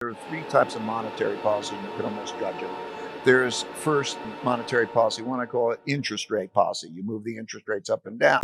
There are three types of monetary policy, and you can almost judge it. There's first monetary policy, one I call it interest rate policy. You move the interest rates up and down.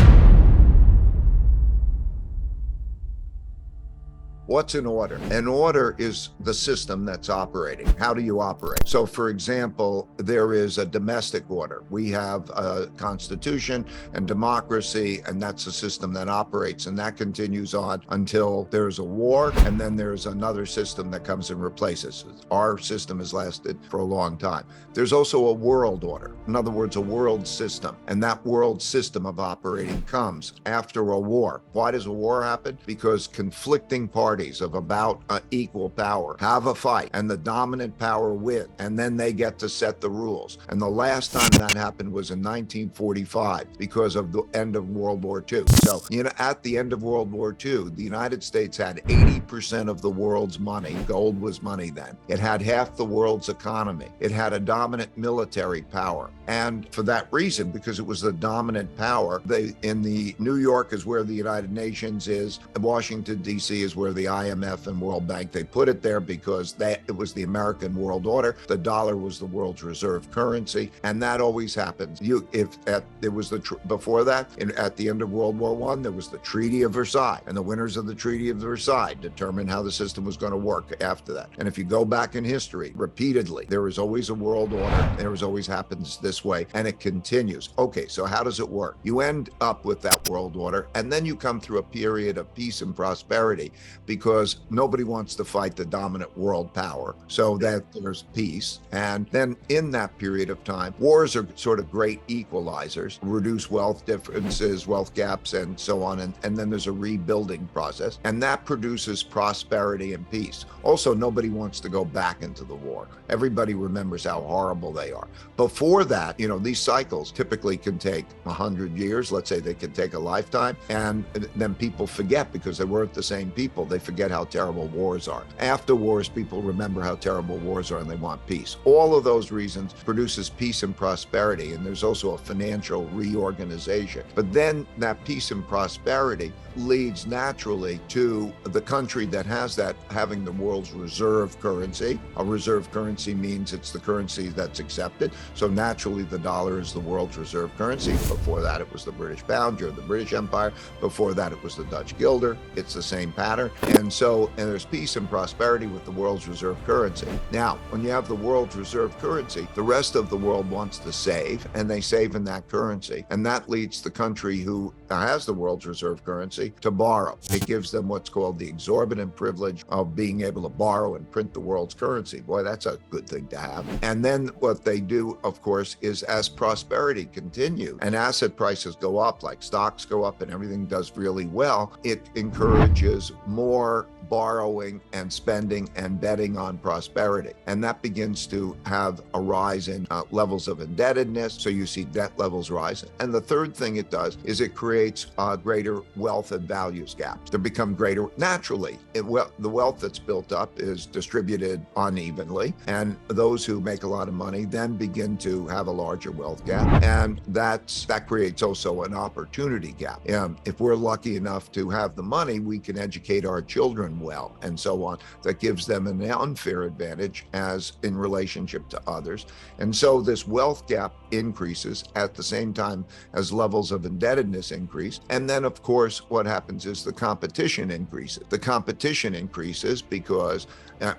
What's an order? An order is the system that's operating. How do you operate? So, for example, there is a domestic order. We have a constitution and democracy, and that's a system that operates, and that continues on until there's a war, and then there's another system that comes and replaces it. Our system has lasted for a long time. There's also a world order. In other words, a world system, and that world system of operating comes after a war. Why does a war happen? Because conflicting parties of about equal power have a fight, and the dominant power wins, and then they get to set the rules. And the last time that happened was in 1945 because of the end of World War II. So, at the end of World War II, the United States had 80% of the world's money. Gold was money then. It had half the world's economy. It had a dominant military power. And for that reason, because it was the dominant power, in the New York is where the United Nations is, Washington, D.C. is where the IMF and World Bank, they put it there because it was the American world order. The dollar was the world's reserve currency, and that always happens. Before that, at the end of World War I, there was the Treaty of Versailles, and the winners of the Treaty of Versailles determined how the system was going to work after that. And if you go back in history, repeatedly, there is always a world order. There is always happens this way, and it continues. Okay, so how does it work? You end up with that world order, and then you come through a period of peace and prosperity, because nobody wants to fight the dominant world power, so that there's peace. And then in that period of time, wars are sort of great equalizers, reduce wealth differences, wealth gaps, and so on. And then there's a rebuilding process, and that produces prosperity and peace. Also, nobody wants to go back into the war. Everybody remembers how horrible they are. Before that, these cycles typically can take 100 years. Let's say they can take a lifetime, and then people forget because they weren't the same people. They forget how terrible wars are. After wars, people remember how terrible wars are, and they want peace. All of those reasons produces peace and prosperity, and there's also a financial reorganization. But then that peace and prosperity leads naturally to the country that has that having the world's reserve currency. A reserve currency means it's the currency that's accepted. So naturally, the dollar is the world's reserve currency. Before that, it was the British pound during the British Empire. Before that, it was the Dutch guilder. It's the same pattern. And there's peace and prosperity with the world's reserve currency. Now, when you have the world's reserve currency, the rest of the world wants to save, and they save in that currency. And that leads the country who has the world's reserve currency to borrow. It gives them what's called the exorbitant privilege of being able to borrow and print the world's currency. Boy, that's a good thing to have. And then what they do, of course, is as prosperity continues and asset prices go up, like stocks go up and everything does really well, it encourages more borrowing and spending and betting on prosperity. And that begins to have a rise in levels of indebtedness. So you see debt levels rise. And the third thing it does is it creates greater wealth and values gaps. There become greater naturally. The wealth that's built up is distributed unevenly. And those who make a lot of money then begin to have a larger wealth gap. And that creates also an opportunity gap. If we're lucky enough to have the money, we can educate our children well, and so on. That gives them an unfair advantage as in relationship to others. And so this wealth gap increases at the same time as levels of indebtedness increase. And then, of course, what happens is the competition increases. The competition increases because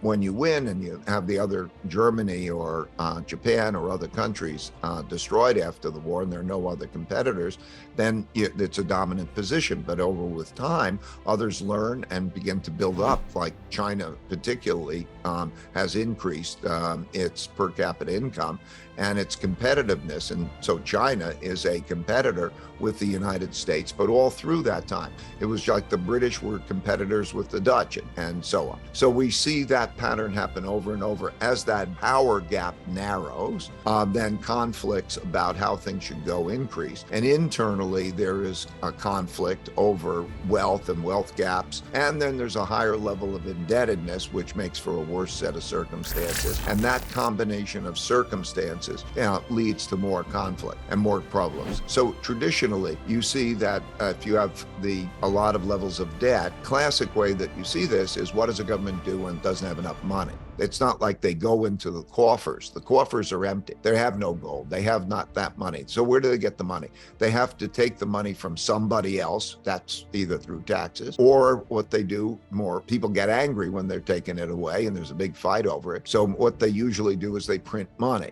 when you win and you have the other Germany or Japan or other countries destroyed after the war and there are no other competitors, then it's a dominant position. But with time, others learn and begin to build up, like China particularly has increased its per capita income and its competitiveness. And so China is a competitor with the United States, but all through that time, it was like the British were competitors with the Dutch and so on. So we see that pattern happen over and over. As that power gap narrows, then conflicts about how things should go increase. And internally, there is a conflict over wealth and wealth gaps. And then there's a higher level of indebtedness, which makes for a worse set of circumstances. And that combination of circumstances leads to more conflict and more problems. So traditionally, you see see that if you have a lot of levels of debt, classic way that you see this is, what does a government do when it doesn't have enough money? It's not like they go into the coffers. The coffers are empty. They have no gold. They have not that money. So where do they get the money? They have to take the money from somebody else. That's either through taxes, or what they do, more people get angry when they're taking it away and there's a big fight over it. So what they usually do is they print money,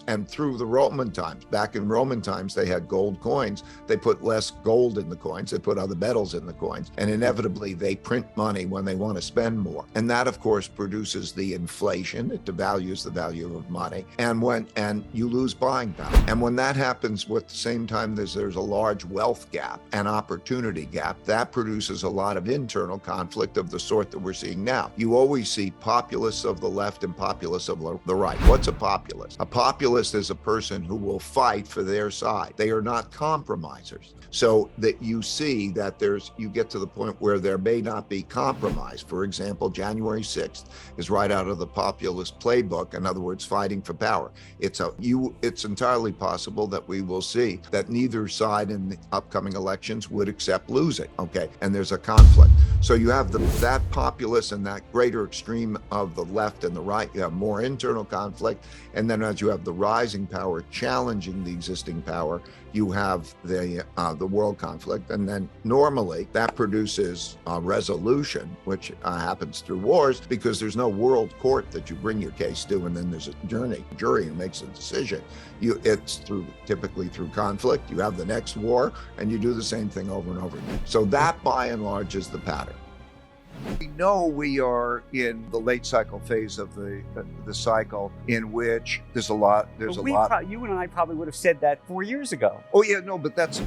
and through the Roman times, back in Roman times, they had gold coins. They put less gold in the coins. They put other metals in the coins. And inevitably they print money when they want to spend more. And that, of course, produces the inflation. It devalues the value of money, and you lose buying power. And when that happens, at the same time there's a large wealth gap and opportunity gap, that produces a lot of internal conflict of the sort that we're seeing now. You always see populists of the left and populists of the right. What's a populist? A populist is a person who will fight for their side. They are not compromisers. So that you see that you get to the point where there may not be compromise. For example, January 6th is right out of the populist playbook. In other words, fighting for power. It's entirely possible that we will see that neither side in the upcoming elections would accept losing. Okay, and there's a conflict. So you have that populist and that greater extreme of the left and the right. You have more internal conflict, and then as you have the rising power challenging the existing power, you have the world conflict, and then normally that produces a resolution, which happens through wars, because there's no world court that you bring your case to, and then there's a jury who makes a decision. It's typically through conflict. You have the next war, and you do the same thing over and over again. So that, by and large, is the pattern. We know we are in the late cycle phase of the cycle, in which there's a lot. You and I probably would have said that 4 years ago. Oh yeah, no, but that's,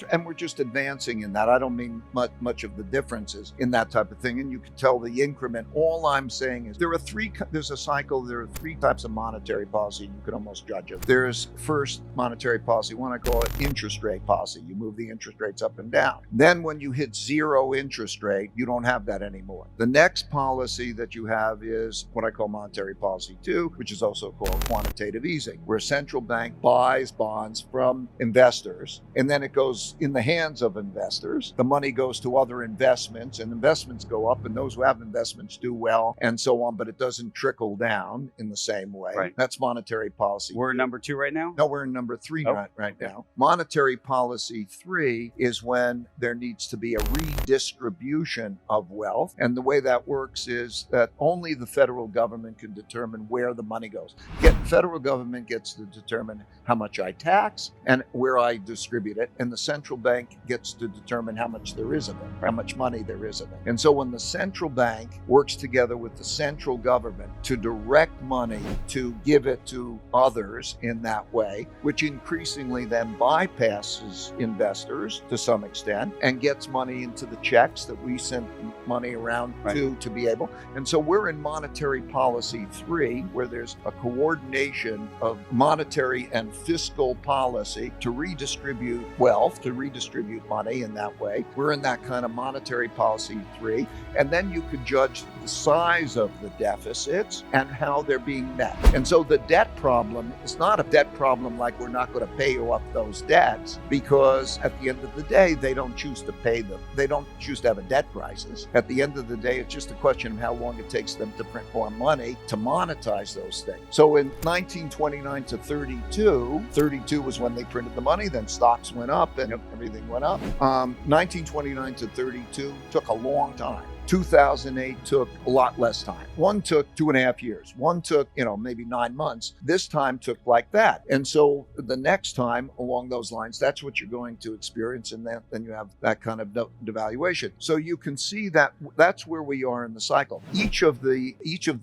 and we're just advancing in that. I don't mean much of the differences in that type of thing, and you can tell the increment. All I'm saying is there's a cycle. There are three types of monetary policy. You can almost judge it. There's first monetary policy, one I call it interest rate policy. You move the interest rates up and down. Then when you hit zero interest rate, you don't have that anymore. The next policy that you have is what I call monetary policy 2, which is also called quantitative easing, where a central bank buys bonds from investors, and then it goes in the hands of investors. The money goes to other investments, and investments go up, and those who have investments do well, and so on, but it doesn't trickle down in the same way. Right. That's monetary policy. We're in number 2 right now? No, we're in number 3 right now. Monetary policy 3 is when there needs to be a redistribution of wealth. And the way that works is that only the federal government can determine where the money goes. The federal government gets to determine how much I tax and where I distribute it. And the central bank gets to determine how much there is of it, how much money there is of it. And so when the central bank works together with the central government to direct money to give it to others in that way, which increasingly then bypasses investors to some extent and gets money into the checks that we send money around to be able. And so we're in monetary policy 3, where there's a coordination of monetary and fiscal policy to redistribute wealth, to redistribute money in that way. We're in that kind of monetary policy 3. And then you could judge the size of the deficits and how they're being met. And so the debt problem is not a debt problem like we're not going to pay you up those debts, because at the end of the day, they don't choose to pay them. They don't choose to have a debt crisis. At the end of the day, it's just a question of how long it takes them to print more money to monetize those things. So in 1929 to 32 was when they printed the money, then stocks went up and everything went up. 1929 to 32 took a long time. 2008 took a lot less time. One took 2.5 years. One took, maybe 9 months. This time took like that. And so the next time along those lines, that's what you're going to experience. And then you have that kind of devaluation. So you can see that that's where we are in the cycle. Each of the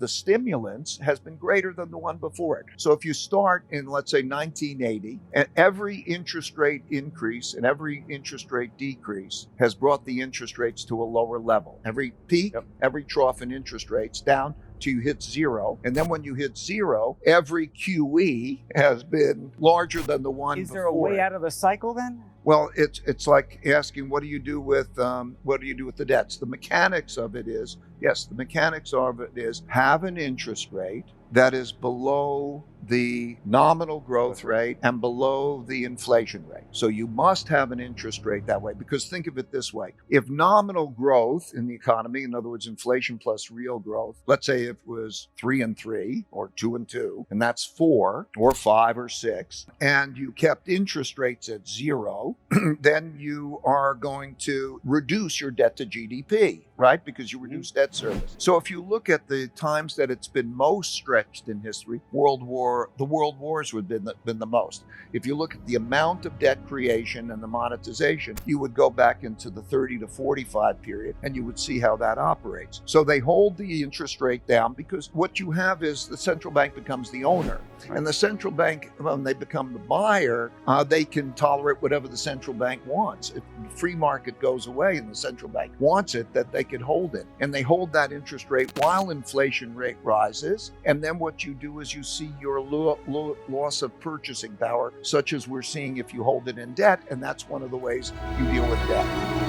stimulants has been greater than the one before it. So if you start in, let's say, 1980, and every interest rate increase and every interest rate decrease has brought the interest rates to a lower level. Every peak, every trough in interest rates down till you hit zero. And then when you hit zero, every QE has been larger than the one before. Is there a way out of the cycle then? Well, it's like asking, what do you do with the debts? The mechanics of it is Yes, the mechanics of it is have an interest rate that is below the nominal growth rate and below the inflation rate. So you must have an interest rate that way, because think of it this way. If nominal growth in the economy, in other words, inflation plus real growth, let's say it was 3 and 3 or 2 and 2, and that's 4 or 5 or 6, and you kept interest rates at 0, then you are going to reduce your debt to GDP, right? Because you reduce debt service. So if you look at the times that it's been most stretched in history, the world wars would have been the most. If you look at the amount of debt creation and the monetization, you would go back into the 30 to 45 period and you would see how that operates. So they hold the interest rate down because what you have is the central bank becomes the owner. And the central bank, when they become the buyer, they can tolerate whatever the central bank wants. If the free market goes away and the central bank wants it, that they could hold it. And they hold that interest rate while inflation rate rises. And then what you do is you see your loss of purchasing power, such as we're seeing if you hold it in debt. And that's one of the ways you deal with debt.